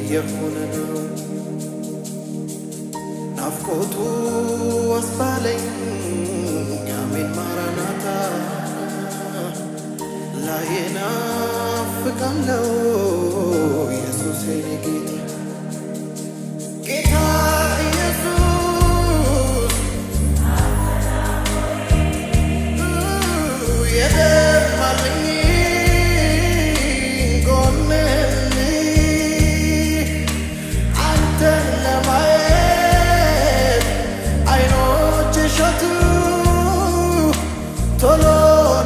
የሆነ ነው ናፍቆቱ አስባለኝ አሜን ማራናታ ላየና ፍቃለው ኢየሱስ የኔ ጌታ ኢየሱስ የደማልኝ ጎኔን አንተን ለማየት አይኖች ሸቱ ቶሎ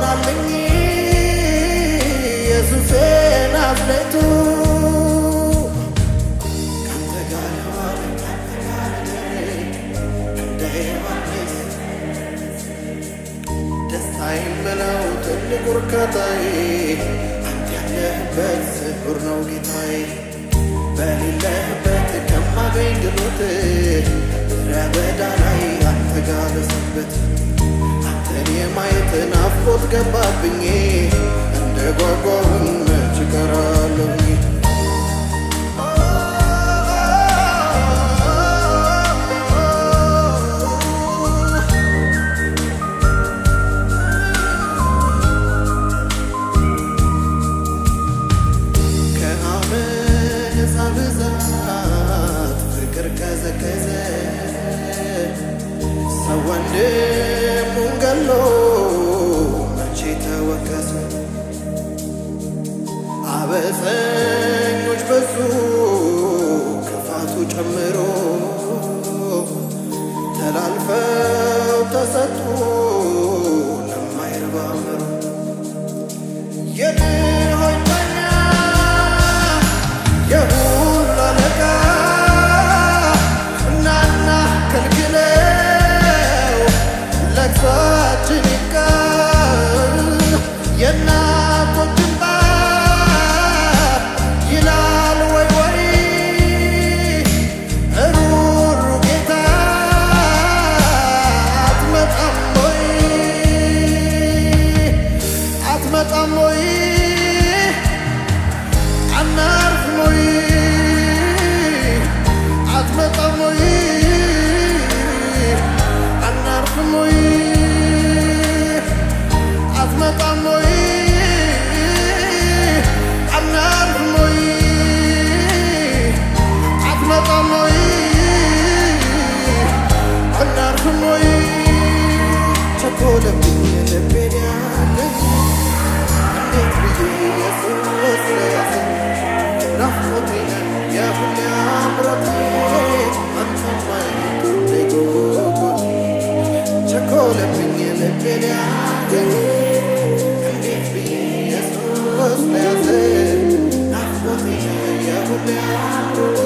ናልኝ ኢየሱስ ናዝሬቱ አይምለው ትልቅ ወርካታዬ አንተ ያለህበት ስፍር ነው ጌታዬ በሌለህበት ከማገኝ ድሎት ረበዳ ላይ አንተ ጋር ልሰንበት አንተን የማየት ናፍቆት ገባብኝ እንደ ጓጓሁኝ መች እቀራለሁኝ ከዘከዘ ሰው ወንድሙን ገሎ መቼ ተወቀሰ አበፀኞች በዙ ክፋቱ ጨምሮ ተላልፈው ተሰጡ ለማይረባ አእምሮ የድሆች ዳኛ የሁሉ አለቃ ለቅሷችን ይቀር የእናቶች እንባ ይላል ወይ ወይ ሩሩ ጌታ አትመጣም ወይ አትመጣም ወይ አናርፍም ወይ አትመጣም ወይ አናርፍም ወይ አትመጣም ወይ አናርፍም ወይ አትመጣም ወይ አናርፍም ወይ ቸኮለብኝ ልቤን ያለኝ እንዴት ብዬ ኢየሱስ ለያዘኝ ናፍቆቴ የሁሌ አምሮቴ አንተን ማየት ጉጉቴ ቸኮለብኝ ልቤን ያለኝ እንዴት ብዬ ኢየሱስ ለያዘኝ ናፍቆቴ የሁሌ አምሮቴ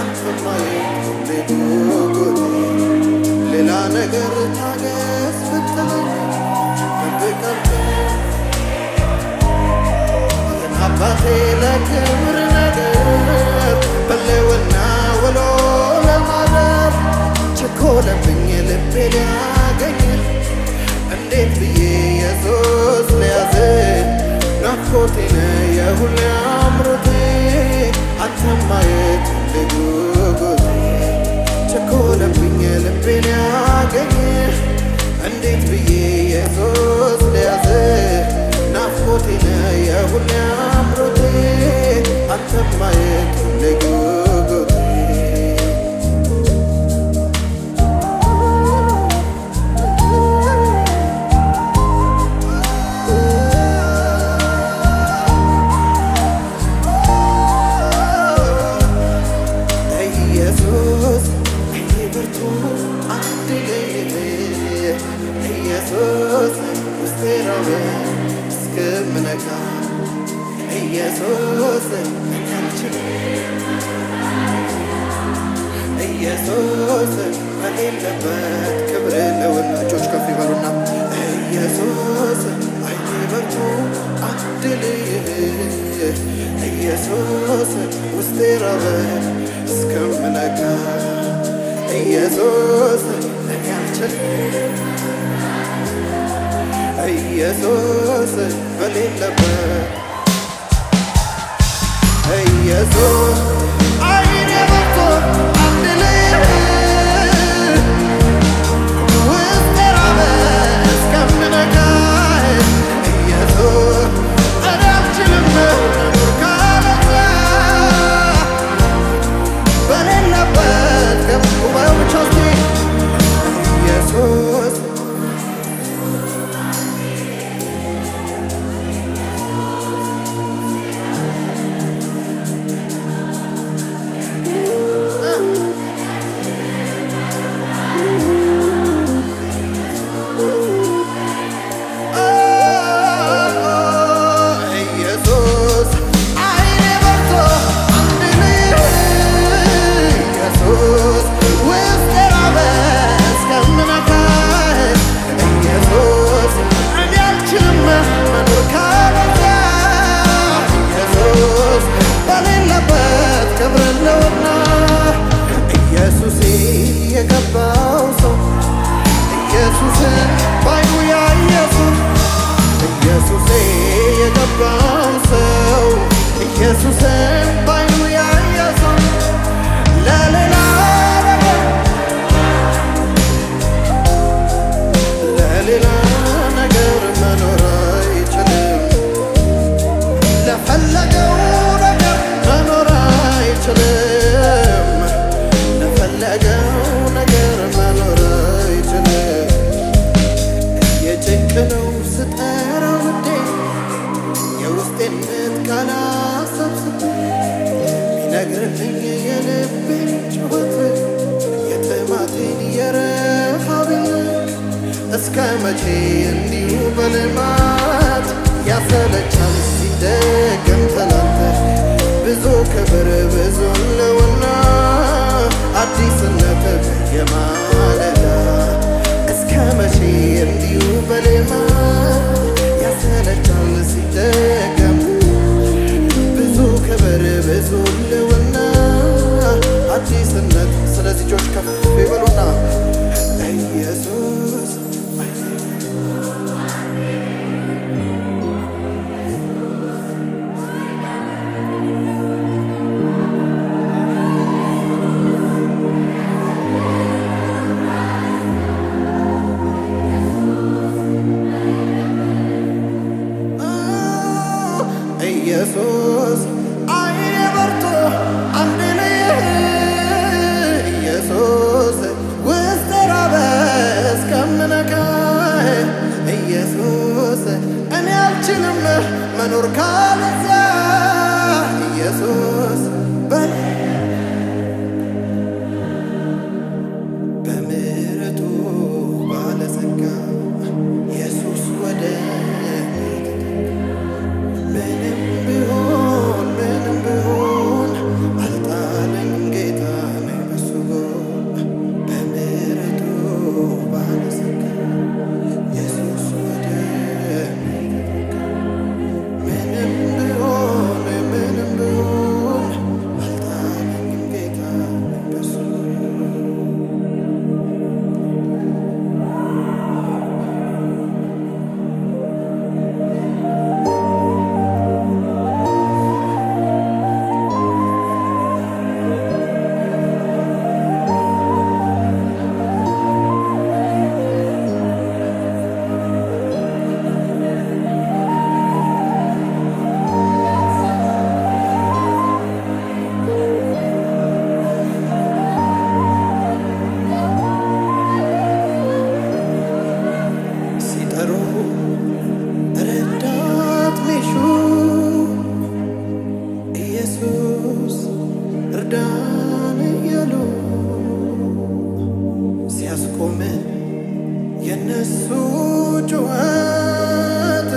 አንተን ማየት ጉጉቴ ሌላ ነገር ታገስ ብትለኝ ብቀርብ አባቴ ለክብር ነገር በሌውና ውሎ ለማደር ቸኮለብኝ ልቤ ሊያገኝ እንዴት ብዬ ኢየሱስ ለያዘኝ ናፍቆቴ የሁሌ አምሮቴ አንተን ማየት ጉጉቴ ቸኮለብኝ ልቤ ሊያገኝ እንዴት ብዬ ኢየሱስ ለያዘኝ ናፍቆቴ የሁሌ አምሮቴ አንተን ማየት ጉጉቴ ኢየሱስ ብርቱ አድለኝ ኢየሱስ ውስጤ ራበ እስክምነካ ኢየሱስ ኢየሱስ በሌለበት ክብር ለውና እጆች ከፍ ይበሉና ኢየሱስ አይኔ በርቱ አድልህ ኢየሱስ ውስጤ ራበ እስክምነካ ኢየሱስ እኔ አልችልም ኢየሱስ በሌለበት ኢየሱስ መቼ እንዲሁ በልማት ያሰለቻል ሲደገም ተላንተ ብዙ ክብር ብዙ ለውና አዲስነት የማለዳ እስከ መቼ እንዲሁ በልማት ያሰለቻል ሲደገም ብዙ ክብር ብዙ ለውና አዲስነት ስለዚህ ጆች ከፍ ይበሉና ኢየሱስ ኢየሱስ አይኔ በርቶ አንድ ነህ ኢየሱስ ውስጥ ራበ እስከምነካ ኢየሱስ እኔ አልችልም መኖር ካለዛ ኢየሱስ በምሕረቱ ባለጸጋ ኢየሱስ ወደ ምንም ቢሆን አልጣለኝ ጌታ ነኝ በሱ በምሕረቱ ባለጸጋ ኢየሱስ ወደ ምንም ቢሆን አልጣለኝ ጌታ ነኝ በሱ ረዳት ሚሹ ኢየሱስ እርዳን እያሉ ሲያስቆም የነሱ ጩኸት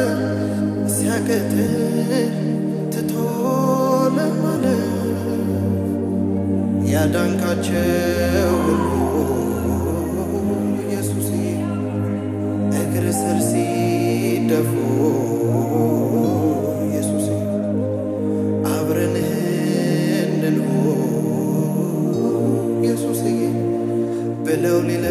ሲያቅት ትቶ ለማለፍ ያዳንካቸው ሁሉ ኢየሱስ እግር ስር ሲደፉ ኢየሱስ አብረንህ እንኑር ኢየሱስ ብለው ሊለ